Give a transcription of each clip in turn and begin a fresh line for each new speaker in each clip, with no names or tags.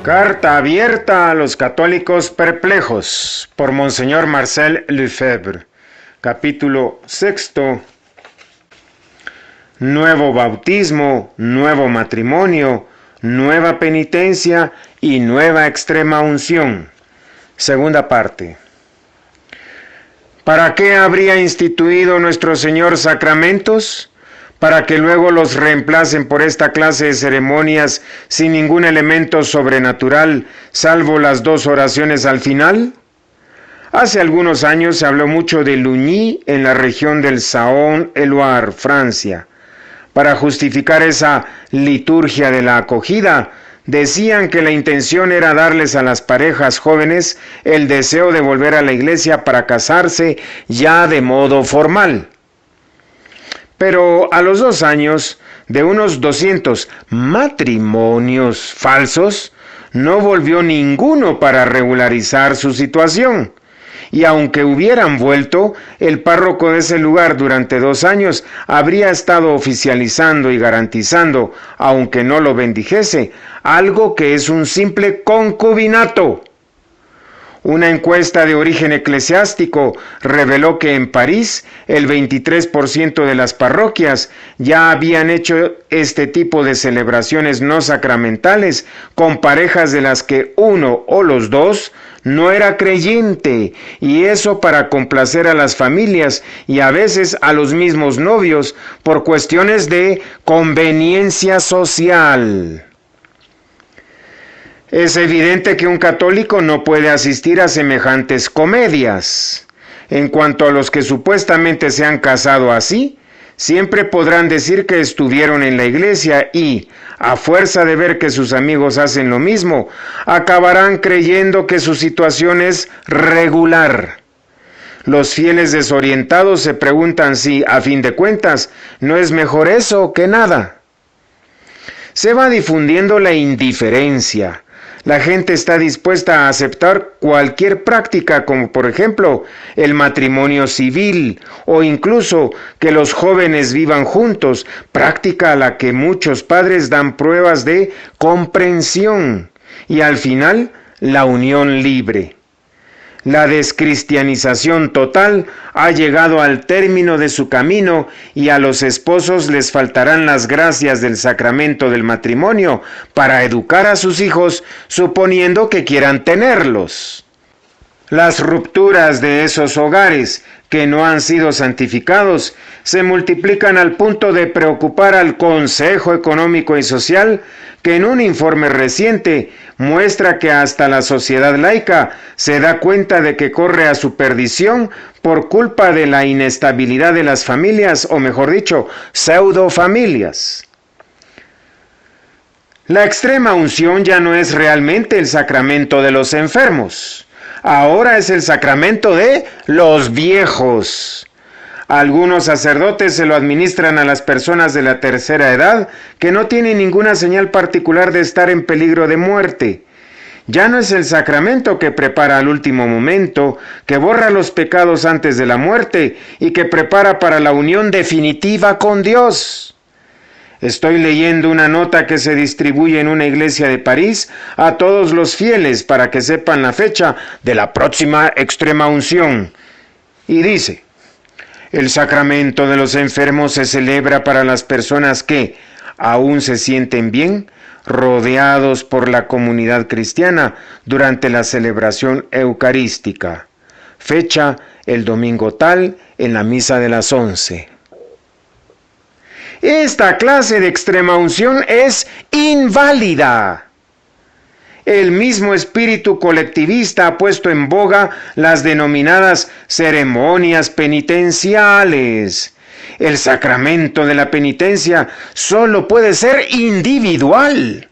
Carta abierta a los católicos perplejos por Monseñor Marcel Lefebvre. Capítulo 6. Nuevo bautismo, nuevo matrimonio, nueva penitencia y nueva extrema unción. Segunda parte. ¿Para qué habría instituido nuestro Señor sacramentos? Para que luego los reemplacen por esta clase de ceremonias sin ningún elemento sobrenatural, salvo las 2 oraciones al final. Hace algunos años se habló mucho de Lugny en la región del Saône-et-Loire, Francia. Para justificar esa liturgia de la acogida, decían que la intención era darles a las parejas jóvenes el deseo de volver a la iglesia para casarse ya de modo formal. Pero a los 2 años, de unos 200 matrimonios falsos, no volvió ninguno para regularizar su situación. Y aunque hubieran vuelto, el párroco de ese lugar durante 2 años habría estado oficializando y garantizando, aunque no lo bendijese, algo que es un simple concubinato. Una encuesta de origen eclesiástico reveló que en París el 23% de las parroquias ya habían hecho este tipo de celebraciones no sacramentales con parejas de las que uno o los dos no era creyente, y eso para complacer a las familias y a veces a los mismos novios por cuestiones de conveniencia social. Es evidente que un católico no puede asistir a semejantes comedias. En cuanto a los que supuestamente se han casado así, siempre podrán decir que estuvieron en la iglesia y, a fuerza de ver que sus amigos hacen lo mismo, acabarán creyendo que su situación es regular. Los fieles desorientados se preguntan si, a fin de cuentas, no es mejor eso que nada. Se va difundiendo la indiferencia. La gente está dispuesta a aceptar cualquier práctica, como por ejemplo el matrimonio civil o incluso que los jóvenes vivan juntos, práctica a la que muchos padres dan pruebas de comprensión, y al final la unión libre. La descristianización total ha llegado al término de su camino y a los esposos les faltarán las gracias del sacramento del matrimonio para educar a sus hijos, suponiendo que quieran tenerlos. Las rupturas de esos hogares que no han sido santificados se multiplican al punto de preocupar al Consejo Económico y Social, que en un informe reciente muestra que hasta la sociedad laica se da cuenta de que corre a su perdición por culpa de la inestabilidad de las familias, o mejor dicho, pseudofamilias. La extrema unción ya no es realmente el sacramento de los enfermos. Ahora es el sacramento de los viejos. Algunos sacerdotes se lo administran a las personas de la tercera edad que no tienen ninguna señal particular de estar en peligro de muerte. Ya no es el sacramento que prepara al último momento, que borra los pecados antes de la muerte y que prepara para la unión definitiva con Dios. Estoy leyendo una nota que se distribuye en una iglesia de París a todos los fieles para que sepan la fecha de la próxima extrema unción. Y dice: el sacramento de los enfermos se celebra para las personas que aún se sienten bien, rodeados por la comunidad cristiana durante la celebración eucarística. Fecha: el domingo tal, en la misa de las 11. Esta clase de extrema unción es inválida. El mismo espíritu colectivista ha puesto en boga las denominadas ceremonias penitenciales. El sacramento de la penitencia solo puede ser individual.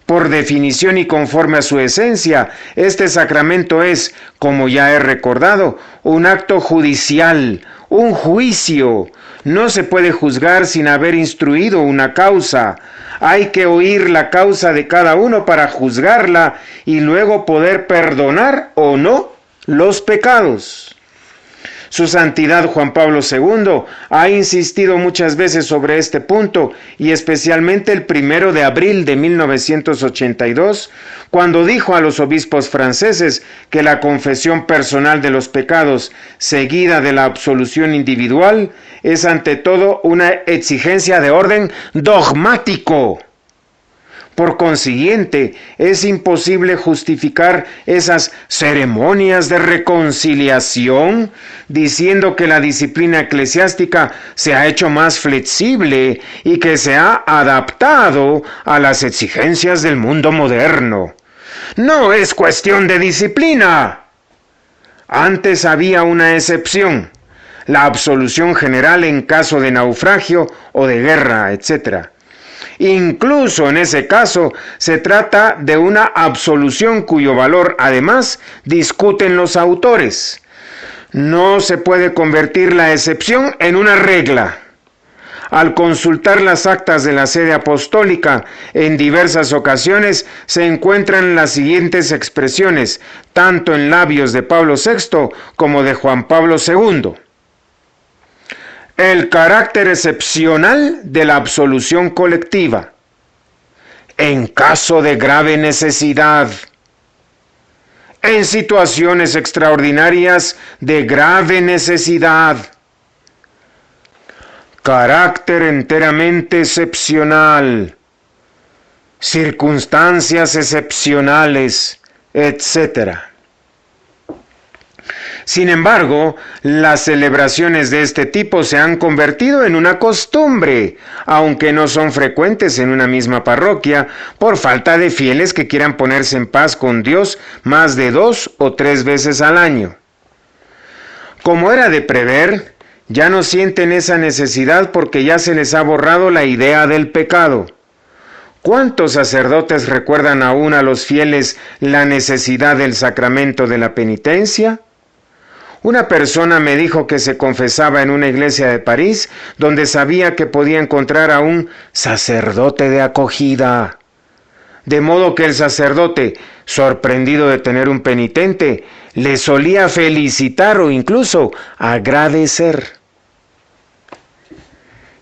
Por definición y conforme a su esencia, este sacramento es, como ya he recordado, un acto judicial, un juicio. No se puede juzgar sin haber instruido una causa. Hay que oír la causa de cada uno para juzgarla y luego poder perdonar o no los pecados. Su Santidad Juan Pablo II ha insistido muchas veces sobre este punto, y especialmente el 1 de abril de 1982, cuando dijo a los obispos franceses que la confesión personal de los pecados, seguida de la absolución individual, es ante todo una exigencia de orden dogmático. Por consiguiente, es imposible justificar esas ceremonias de reconciliación diciendo que la disciplina eclesiástica se ha hecho más flexible y que se ha adaptado a las exigencias del mundo moderno. No es cuestión de disciplina. Antes había una excepción, la absolución general en caso de naufragio o de guerra, etc. Incluso en ese caso se trata de una absolución cuyo valor además discuten los autores. No se puede convertir la excepción en una regla. Al consultar las actas de la sede apostólica en diversas ocasiones se encuentran las siguientes expresiones, tanto en labios de Pablo VI como de Juan Pablo II. El carácter excepcional de la absolución colectiva, en caso de grave necesidad, en situaciones extraordinarias de grave necesidad, carácter enteramente excepcional, circunstancias excepcionales, etc. Sin embargo, las celebraciones de este tipo se han convertido en una costumbre, aunque no son frecuentes en una misma parroquia, por falta de fieles que quieran ponerse en paz con Dios más de 2 o 3 veces al año. Como era de prever, ya no sienten esa necesidad porque ya se les ha borrado la idea del pecado. ¿Cuántos sacerdotes recuerdan aún a los fieles la necesidad del sacramento de la penitencia? Una persona me dijo que se confesaba en una iglesia de París donde sabía que podía encontrar a un sacerdote de acogida. De modo que el sacerdote, sorprendido de tener un penitente, le solía felicitar o incluso agradecer.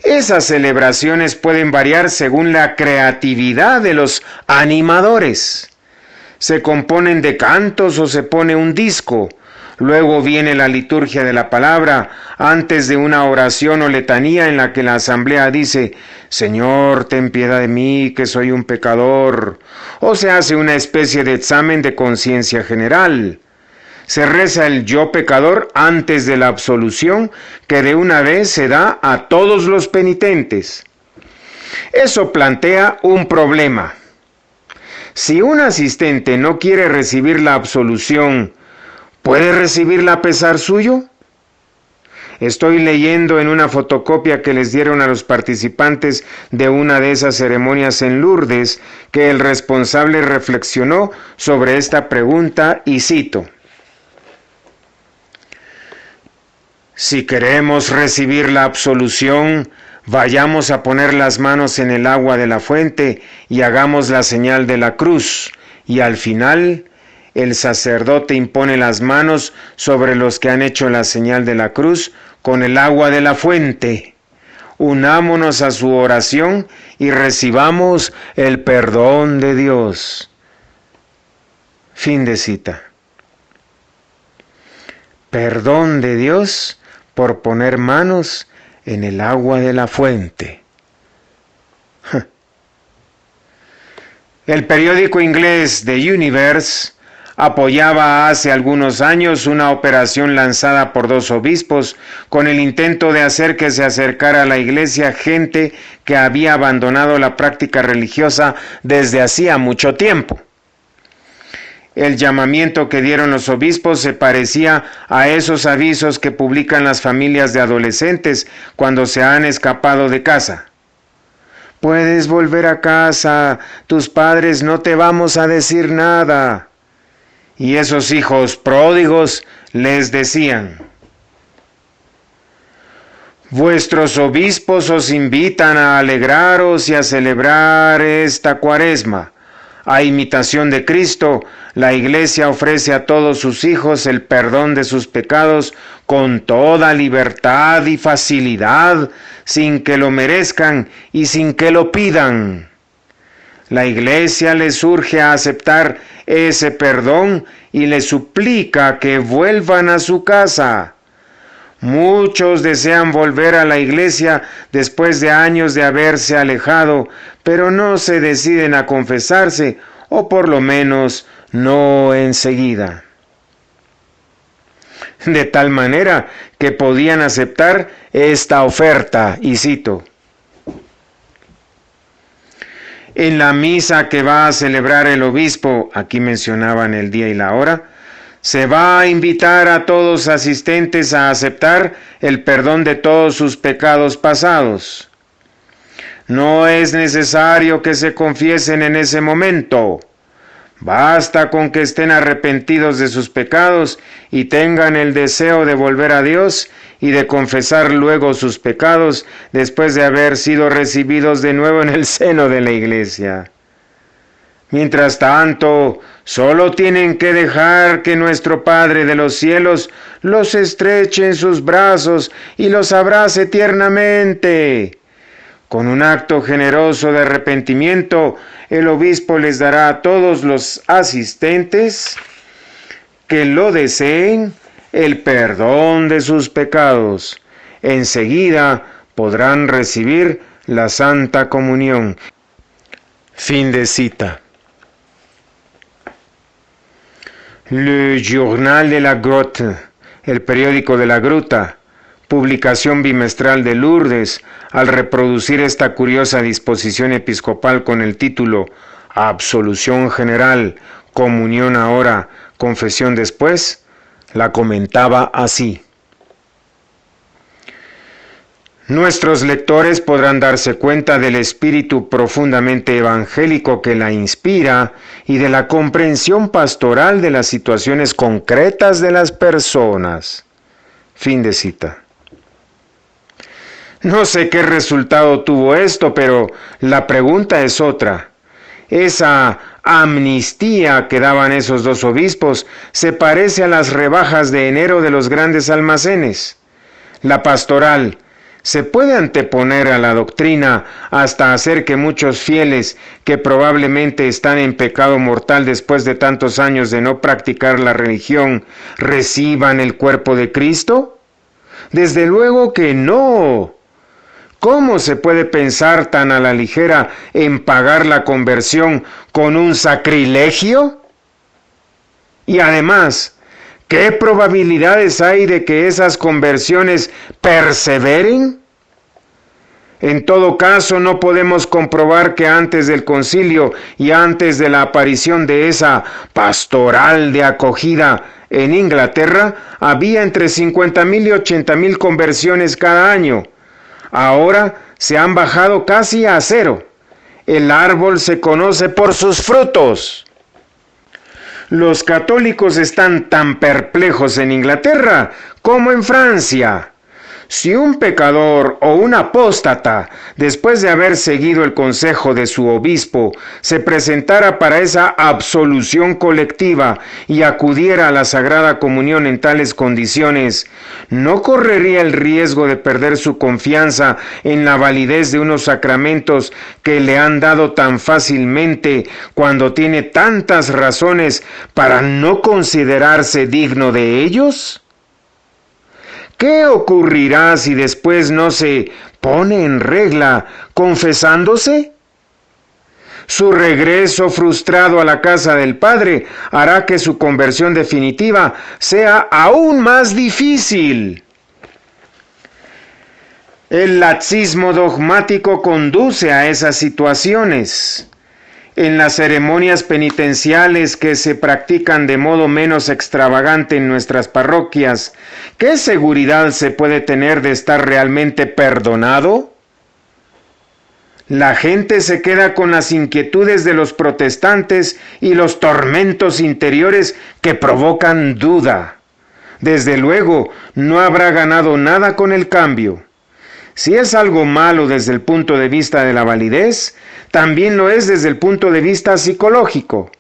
Esas celebraciones pueden variar según la creatividad de los animadores. Se componen de cantos o se pone un disco. Luego viene la liturgia de la palabra, antes de una oración o letanía en la que la asamblea dice, Señor, ten piedad de mí, que soy un pecador. O se hace una especie de examen de conciencia general. Se reza el yo pecador antes de la absolución, que de una vez se da a todos los penitentes. Eso plantea un problema. Si un asistente no quiere recibir la absolución, ¿puede recibirla a pesar suyo? Estoy leyendo en una fotocopia que les dieron a los participantes de una de esas ceremonias en Lourdes que el responsable reflexionó sobre esta pregunta y cito: Si queremos recibir la absolución, vayamos a poner las manos en el agua de la fuente y hagamos la señal de la cruz, y al final el sacerdote impone las manos sobre los que han hecho la señal de la cruz con el agua de la fuente. Unámonos a su oración y recibamos el perdón de Dios. Fin de cita. Perdón de Dios por poner manos en el agua de la fuente. El periódico inglés The Universe apoyaba hace algunos años una operación lanzada por 2 obispos con el intento de hacer que se acercara a la iglesia gente que había abandonado la práctica religiosa desde hacía mucho tiempo. El llamamiento que dieron los obispos se parecía a esos avisos que publican las familias de adolescentes cuando se han escapado de casa. Puedes volver a casa, tus padres no te vamos a decir nada. Y esos hijos pródigos les decían: vuestros obispos os invitan a alegraros y a celebrar esta Cuaresma, A imitación de Cristo, la Iglesia ofrece a todos sus hijos el perdón de sus pecados con toda libertad y facilidad, sin que lo merezcan y sin que lo pidan. La Iglesia les urge a aceptar ese perdón y les suplica que vuelvan a su casa. Muchos desean volver a la Iglesia después de años de haberse alejado, pero no se deciden a confesarse, o por lo menos no enseguida. De tal manera que podían aceptar esta oferta, y cito: en la misa que va a celebrar el obispo, aquí mencionaban el día y la hora, se va a invitar a todos asistentes a aceptar el perdón de todos sus pecados pasados. No es necesario que se confiesen en ese momento. Basta con que estén arrepentidos de sus pecados y tengan el deseo de volver a Dios y de confesar luego sus pecados después de haber sido recibidos de nuevo en el seno de la Iglesia. Mientras tanto, solo tienen que dejar que nuestro Padre de los cielos los estreche en sus brazos y los abrace tiernamente. Con un acto generoso de arrepentimiento, el obispo les dará a todos los asistentes que lo deseen el perdón de sus pecados. Enseguida podrán recibir la Santa Comunión. Fin de cita. Le Journal de la Grotte, el periódico de la Gruta, publicación bimestral de Lourdes, al reproducir esta curiosa disposición episcopal con el título Absolución General, Comunión ahora, Confesión después, la comentaba así: nuestros lectores podrán darse cuenta del espíritu profundamente evangélico que la inspira y de la comprensión pastoral de las situaciones concretas de las personas. Fin de cita. No sé qué resultado tuvo esto, pero la pregunta es otra. Esa amnistía que daban esos dos obispos se parece a las rebajas de enero de los grandes almacenes. La pastoral se puede anteponer a la doctrina hasta hacer que muchos fieles, que probablemente están en pecado mortal después de tantos años de no practicar la religión, reciban el cuerpo de Cristo? Desde luego que no. ¿Cómo se puede pensar tan a la ligera en pagar la conversión con un sacrilegio? Y además, ¿qué probabilidades hay de que esas conversiones perseveren? En todo caso, no podemos comprobar que antes del concilio y antes de la aparición de esa pastoral de acogida en Inglaterra, había entre 50,000 y 80,000 conversiones cada año. Ahora se han bajado casi a cero. El árbol se conoce por sus frutos. Los católicos están tan perplejos en Inglaterra como en Francia. Si un pecador o un apóstata, después de haber seguido el consejo de su obispo, se presentara para esa absolución colectiva y acudiera a la Sagrada Comunión en tales condiciones, ¿no correría el riesgo de perder su confianza en la validez de unos sacramentos que le han dado tan fácilmente cuando tiene tantas razones para no considerarse digno de ellos? ¿Qué ocurrirá si después no se pone en regla confesándose? Su regreso frustrado a la casa del Padre hará que su conversión definitiva sea aún más difícil. El laxismo dogmático conduce a esas situaciones. En las ceremonias penitenciales que se practican de modo menos extravagante en nuestras parroquias, ¿qué seguridad se puede tener de estar realmente perdonado? La gente se queda con las inquietudes de los protestantes y los tormentos interiores que provocan duda. Desde luego, no habrá ganado nada con el cambio. Si es algo malo desde el punto de vista de la validez, También lo es desde el punto de vista psicológico.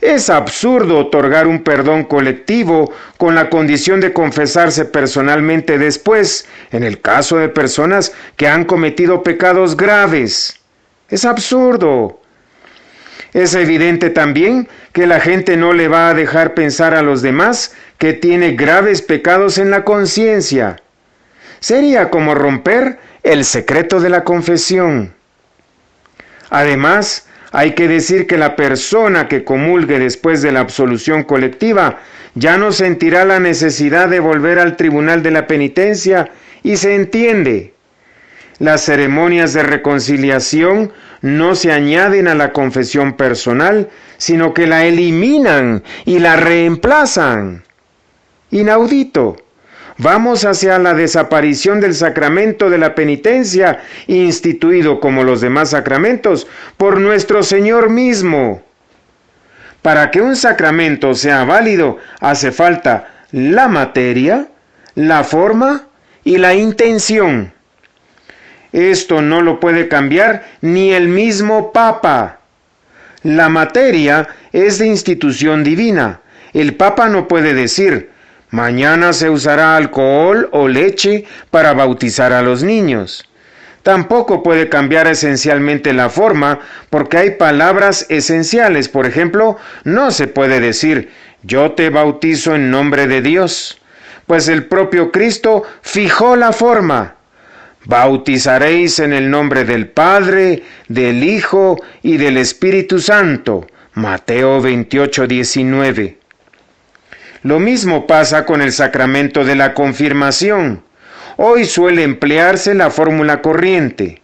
Es absurdo otorgar un perdón colectivo con la condición de confesarse personalmente después, en el caso de personas que han cometido pecados graves. Es absurdo. Es evidente también que la gente no le va a dejar pensar a los demás que tiene graves pecados en la conciencia. Sería como romper el secreto de la confesión. Además, hay que decir que la persona que comulgue después de la absolución colectiva ya no sentirá la necesidad de volver al tribunal de la penitencia y se entiende. Las ceremonias de reconciliación no se añaden a la confesión personal, sino que la eliminan y la reemplazan. Inaudito. Vamos hacia la desaparición del sacramento de la penitencia, instituido como los demás sacramentos por nuestro Señor mismo. Para que un sacramento sea válido, hace falta la materia, la forma y la intención. Esto no lo puede cambiar ni el mismo Papa. La materia es de institución divina. El Papa no puede decir: mañana se usará alcohol o leche para bautizar a los niños. Tampoco puede cambiar esencialmente la forma, porque hay palabras esenciales. Por ejemplo, no se puede decir: yo te bautizo en nombre de Dios, pues el propio Cristo fijó la forma. Bautizaréis en el nombre del Padre, del Hijo y del Espíritu Santo. Mateo 28:19. Lo mismo pasa con el sacramento de la confirmación. Hoy suele emplearse la fórmula corriente: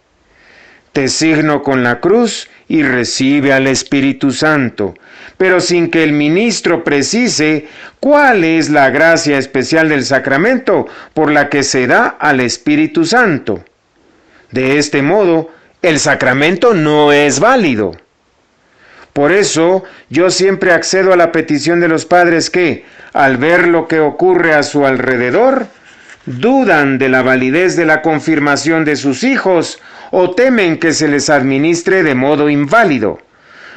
te signo con la cruz y recibe al Espíritu Santo, pero sin que el ministro precise cuál es la gracia especial del sacramento por la que se da al Espíritu Santo. De este modo, el sacramento no es válido. Por eso, yo siempre accedo a la petición de los padres que, al ver lo que ocurre a su alrededor, dudan de la validez de la confirmación de sus hijos o temen que se les administre de modo inválido.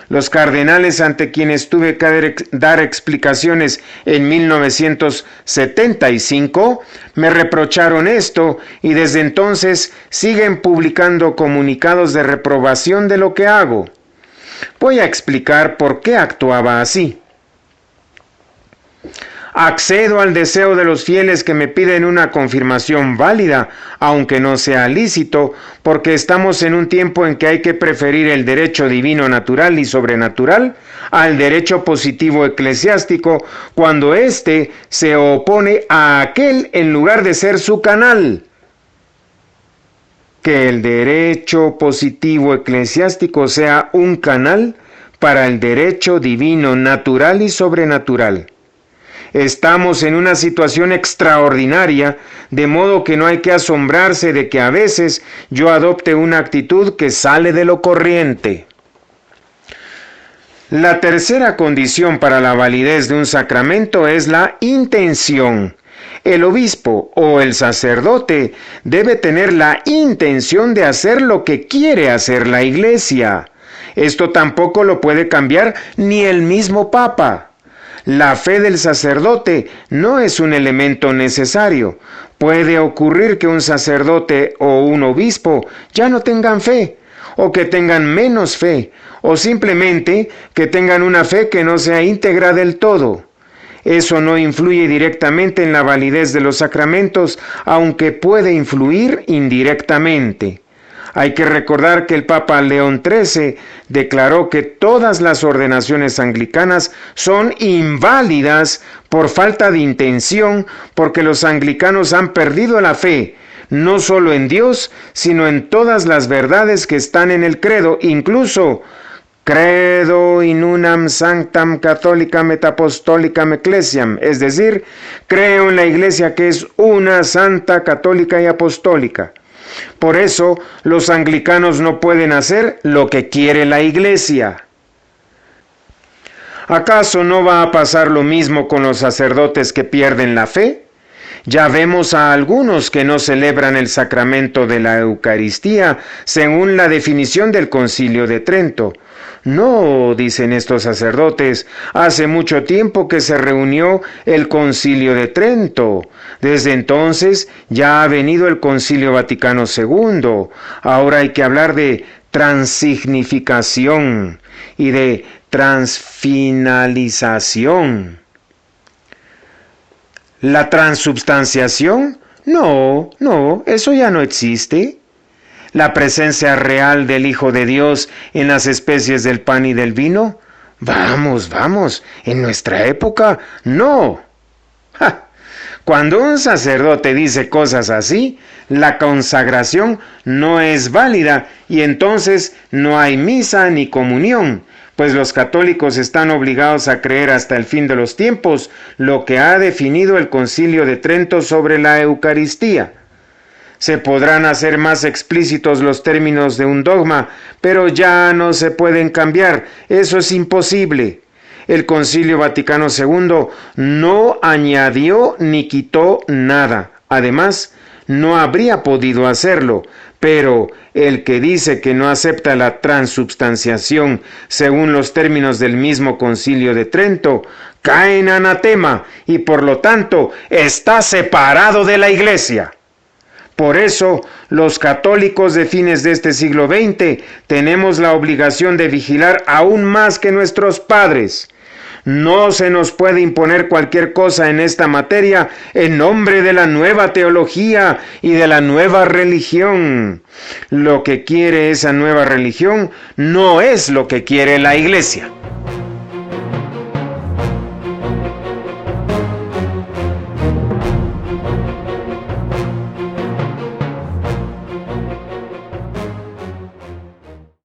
Los cardenales ante quienes tuve que dar explicaciones en 1975 me reprocharon esto y desde entonces siguen publicando comunicados de reprobación de lo que hago. Voy a explicar por qué actuaba así. Accedo al deseo de los fieles que me piden una confirmación válida, aunque no sea lícito, porque estamos en un tiempo en que hay que preferir el derecho divino natural y sobrenatural al derecho positivo eclesiástico, cuando éste se opone a aquel en lugar de ser su canal. Que el derecho positivo eclesiástico sea un canal para el derecho divino natural y sobrenatural. Estamos en una situación extraordinaria, de modo que no hay que asombrarse de que a veces yo adopte una actitud que sale de lo corriente. La tercera condición para la validez de un sacramento es la intención. El obispo o el sacerdote debe tener la intención de hacer lo que quiere hacer la Iglesia. Esto tampoco lo puede cambiar ni el mismo Papa. La fe del sacerdote no es un elemento necesario. Puede ocurrir que un sacerdote o un obispo ya no tengan fe, o que tengan menos fe, o simplemente que tengan una fe que no sea íntegra del todo. Eso no influye directamente en la validez de los sacramentos, aunque puede influir indirectamente. Hay que recordar que el Papa León XIII declaró que todas las ordenaciones anglicanas son inválidas por falta de intención, porque los anglicanos han perdido la fe, no solo en Dios, sino en todas las verdades que están en el credo, incluso credo in unam sanctam catholicam et apostolicam ecclesiam, es decir, creo en la Iglesia que es una, santa, católica y apostólica. Por eso, los anglicanos no pueden hacer lo que quiere la Iglesia. ¿Acaso no va a pasar lo mismo con los sacerdotes que pierden la fe? Ya vemos a algunos que no celebran el sacramento de la Eucaristía según la definición del Concilio de Trento. No, dicen estos sacerdotes, hace mucho tiempo que se reunió el Concilio de Trento. Desde entonces ya ha venido el Concilio Vaticano II. Ahora hay que hablar de transignificación y de transfinalización. ¿La transubstanciación? No, eso ya no existe. ¿La presencia real del Hijo de Dios en las especies del pan y del vino? Vamos, en nuestra época, no. ¡Ja! Cuando un sacerdote dice cosas así, la consagración no es válida y entonces no hay misa ni comunión, pues los católicos están obligados a creer hasta el fin de los tiempos lo que ha definido el Concilio de Trento sobre la Eucaristía. Se podrán hacer más explícitos los términos de un dogma, pero ya no se pueden cambiar, eso es imposible. El Concilio Vaticano II no añadió ni quitó nada. Además, no habría podido hacerlo, pero el que dice que no acepta la transubstanciación según los términos del mismo Concilio de Trento, cae en anatema y por lo tanto está separado de la Iglesia. Por eso, los católicos de fines de este siglo XX tenemos la obligación de vigilar aún más que nuestros padres. No se nos puede imponer cualquier cosa en esta materia en nombre de la nueva teología y de la nueva religión. Lo que quiere esa nueva religión no es lo que quiere la Iglesia.